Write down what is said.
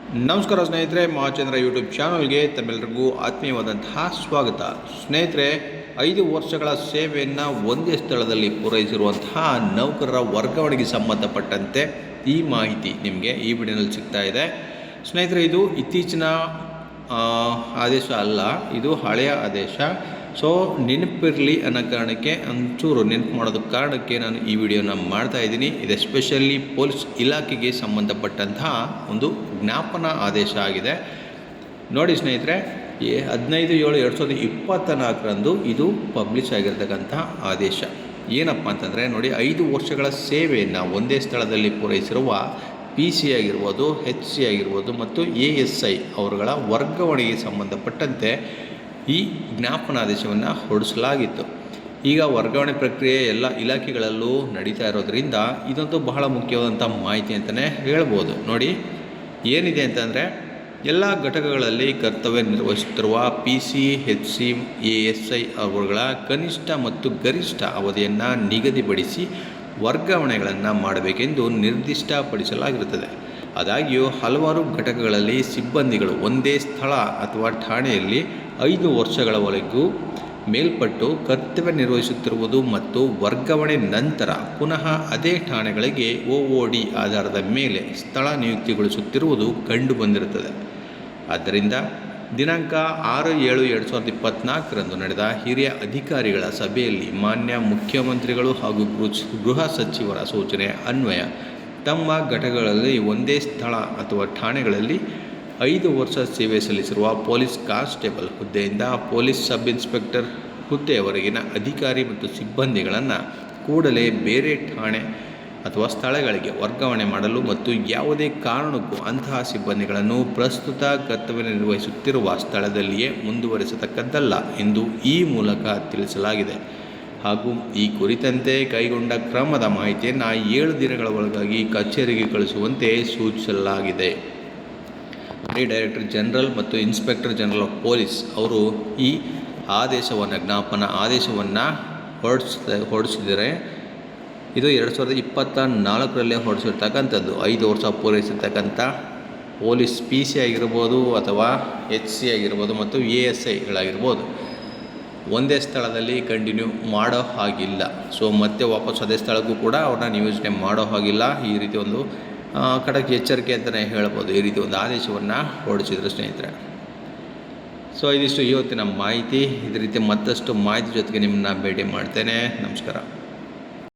ನಮಸ್ಕಾರ ಸ್ನೇಹಿತರೆ, ಮಹಾಚಂದ್ರ ಯೂಟ್ಯೂಬ್ ಚಾನಲ್ಗೆ ತಮ್ಮೆಲ್ಲರಿಗೂ ಆತ್ಮೀಯವಾದಂತಹ ಸ್ವಾಗತ. ಸ್ನೇಹಿತರೆ, 5 ವರ್ಷಗಳ ಸೇವೆಯನ್ನು ಒಂದೇ ಸ್ಥಳದಲ್ಲಿ ಪೂರೈಸಿರುವಂತಹ ನೌಕರರ ವರ್ಗಾವಣೆಗೆ ಸಂಬಂಧಪಟ್ಟಂತೆ ಈ ಮಾಹಿತಿ ನಿಮಗೆ ಈ ವಿಡಿಯೋನಲ್ಲಿ ಸಿಗ್ತಾ ಇದೆ. ಸ್ನೇಹಿತರೆ, ಇದು ಇತ್ತೀಚಿನ ಆದೇಶ ಅಲ್ಲ, ಇದು ಹಳೆಯ ಆದೇಶ. ಸೊ ನೆನಪಿರಲಿ ಅನ್ನೋ ಕಾರಣಕ್ಕೆ ಒಂಚೂರು ನೆನಪು ಮಾಡೋದ ಕಾರಣಕ್ಕೆ ನಾನು ಈ ವಿಡಿಯೋನ ಮಾಡ್ತಾ ಇದ್ದೀನಿ. ಇದು ಎಸ್ಪೆಷಲಿ ಪೊಲೀಸ್ ಇಲಾಖೆಗೆ ಸಂಬಂಧಪಟ್ಟಂತಹ ಒಂದು ಜ್ಞಾಪನಾ ಆದೇಶ ಆಗಿದೆ. ನೋಡಿ ಸ್ನೇಹಿತರೆ, 15/7/2024 ಇದು ಪಬ್ಲಿಷ್ ಆಗಿರ್ತಕ್ಕಂಥ ಆದೇಶ. ಏನಪ್ಪ ಅಂತಂದರೆ ನೋಡಿ, 5 ವರ್ಷಗಳ ಸೇವೆಯನ್ನು ಒಂದೇ ಸ್ಥಳದಲ್ಲಿ ಪೂರೈಸಿರುವ PC ಆಗಿರ್ಬೋದು, HC ಆಗಿರ್ಬೋದು ಮತ್ತು ASI ಅವರುಗಳ ವರ್ಗಾವಣೆಗೆ ಸಂಬಂಧಪಟ್ಟಂತೆ ಈ ಜ್ಞಾಪನಾದೇಶವನ್ನು ಹೊರಡಿಸಲಾಗಿತ್ತು. ಈಗ ವರ್ಗಾವಣೆ ಪ್ರಕ್ರಿಯೆ ಎಲ್ಲ ಇಲಾಖೆಗಳಲ್ಲೂ ನಡೀತಾ ಇರೋದರಿಂದ ಇದೊಂದು ಬಹಳ ಮುಖ್ಯವಾದಂಥ ಮಾಹಿತಿ ಅಂತಲೇ ಹೇಳ್ಬೋದು. ನೋಡಿ ಏನಿದೆ ಅಂತಂದರೆ, ಎಲ್ಲ ಘಟಕಗಳಲ್ಲಿ ಕರ್ತವ್ಯ ನಿರ್ವಹಿಸುತ್ತಿರುವ PC, HC, ASI ಅವರುಗಳ ಕನಿಷ್ಠ ಮತ್ತು ಗರಿಷ್ಠ ಅವಧಿಯನ್ನು ನಿಗದಿಪಡಿಸಿ ವರ್ಗಾವಣೆಗಳನ್ನು ಮಾಡಬೇಕೆಂದು ನಿರ್ದಿಷ್ಟಪಡಿಸಲಾಗಿರುತ್ತದೆ. ಆದಾಗ್ಯೂ ಹಲವಾರು ಘಟಕಗಳಲ್ಲಿ ಸಿಬ್ಬಂದಿಗಳು ಒಂದೇ ಸ್ಥಳ ಅಥವಾ ಠಾಣೆಯಲ್ಲಿ 5 ವರ್ಷಗಳವರೆಗೂ ಮೇಲ್ಪಟ್ಟು ಕರ್ತವ್ಯ ನಿರ್ವಹಿಸುತ್ತಿರುವುದು ಮತ್ತು ವರ್ಗಾವಣೆ ನಂತರ ಪುನಃ ಅದೇ ಠಾಣೆಗಳಿಗೆ OOD ಆಧಾರದ ಮೇಲೆ ಸ್ಥಳ ನಿಯುಕ್ತಿಗೊಳಿಸುತ್ತಿರುವುದು ಕಂಡುಬಂದಿರುತ್ತದೆ. ಆದ್ದರಿಂದ ದಿನಾಂಕ 6/7/2024 ನಡೆದ ಹಿರಿಯ ಅಧಿಕಾರಿಗಳ ಸಭೆಯಲ್ಲಿ ಮಾನ್ಯ ಮುಖ್ಯಮಂತ್ರಿಗಳು ಹಾಗೂ ಗೃಹ ಸಚಿವರ ಸೂಚನೆ ಅನ್ವಯ ತಮ್ಮ ಘಟಕಗಳಲ್ಲಿ ಒಂದೇ ಸ್ಥಳ ಅಥವಾ ಠಾಣೆಗಳಲ್ಲಿ 5 ವರ್ಷ ಸೇವೆ ಸಲ್ಲಿಸಿರುವ ಪೊಲೀಸ್ ಕಾನ್ಸ್ಟೇಬಲ್ ಹುದ್ದೆಯಿಂದ ಪೊಲೀಸ್ ಸಬ್ ಇನ್ಸ್ಪೆಕ್ಟರ್ ಹುದ್ದೆಯವರೆಗಿನ ಅಧಿಕಾರಿ ಮತ್ತು ಸಿಬ್ಬಂದಿಗಳನ್ನು ಕೂಡಲೇ ಬೇರೆ ಠಾಣೆ ಅಥವಾ ಸ್ಥಳಗಳಿಗೆ ವರ್ಗಾವಣೆ ಮಾಡಲು ಮತ್ತು ಯಾವುದೇ ಕಾರಣಕ್ಕೂ ಅಂತಹ ಸಿಬ್ಬಂದಿಗಳನ್ನು ಪ್ರಸ್ತುತ ಕರ್ತವ್ಯ ನಿರ್ವಹಿಸುತ್ತಿರುವ ಸ್ಥಳದಲ್ಲಿಯೇ ಮುಂದುವರಿಸತಕ್ಕದ್ದಲ್ಲ ಎಂದು ಈ ಮೂಲಕ ತಿಳಿಸಲಾಗಿದೆ. ಹಾಗೂ ಈ ಕುರಿತಂತೆ ಕೈಗೊಂಡ ಕ್ರಮದ ಮಾಹಿತಿಯನ್ನು 7 ದಿನಗಳ ಒಳಗಾಗಿ ಕಚೇರಿಗೆ ಕಳಿಸುವಂತೆ ಸೂಚಿಸಲಾಗಿದೆ. ಡೈರೆಕ್ಟರ್ ಜನರಲ್ ಮತ್ತು ಇನ್ಸ್ಪೆಕ್ಟರ್ ಜನರಲ್ ಆಫ್ ಪೊಲೀಸ್ ಅವರು ಈ ಜ್ಞಾಪನಾ ಆದೇಶವನ್ನು ಹೊರಡಿಸಿದರೆ ಇದು 2024 ಹೊರಡಿಸಿರ್ತಕ್ಕಂಥದ್ದು. 5 ವರ್ಷ ಪೂರೈಸಿರ್ತಕ್ಕಂಥ ಪೊಲೀಸ್ PC ಆಗಿರ್ಬೋದು ಅಥವಾ HC ಆಗಿರ್ಬೋದು ಮತ್ತು ASIಗಳಾಗಿರ್ಬೋದು ಒಂದೇ ಸ್ಥಳದಲ್ಲಿ ಕಂಟಿನ್ಯೂ ಮಾಡೋ ಹಾಗಿಲ್ಲ. ಸೊ ಮತ್ತೆ ವಾಪಸ್ ಅದೇ ಸ್ಥಳಕ್ಕೂ ಕೂಡ ಅವ್ರನ್ನ ನಿಯೋಜನೆ ಮಾಡೋ ಹಾಗಿಲ್ಲ. ಈ ರೀತಿ ಒಂದು ಖಡಕ್ ಎಚ್ಚರಿಕೆ ಅಂತಲೇ ಹೇಳ್ಬೋದು. ಈ ರೀತಿ ಒಂದು ಆದೇಶವನ್ನು ಹೊರಡಿಸಿದ್ರು ಸ್ನೇಹಿತರೆ. ಸೊ ಇದಿಷ್ಟು ಇವತ್ತಿನ ಮಾಹಿತಿ. ಇದೇ ರೀತಿ ಮತ್ತಷ್ಟು ಮಾಹಿತಿ ಜೊತೆಗೆ ನಿಮ್ಮನ್ನ ಭೇಟಿ ಮಾಡ್ತೇನೆ. ನಮಸ್ಕಾರ.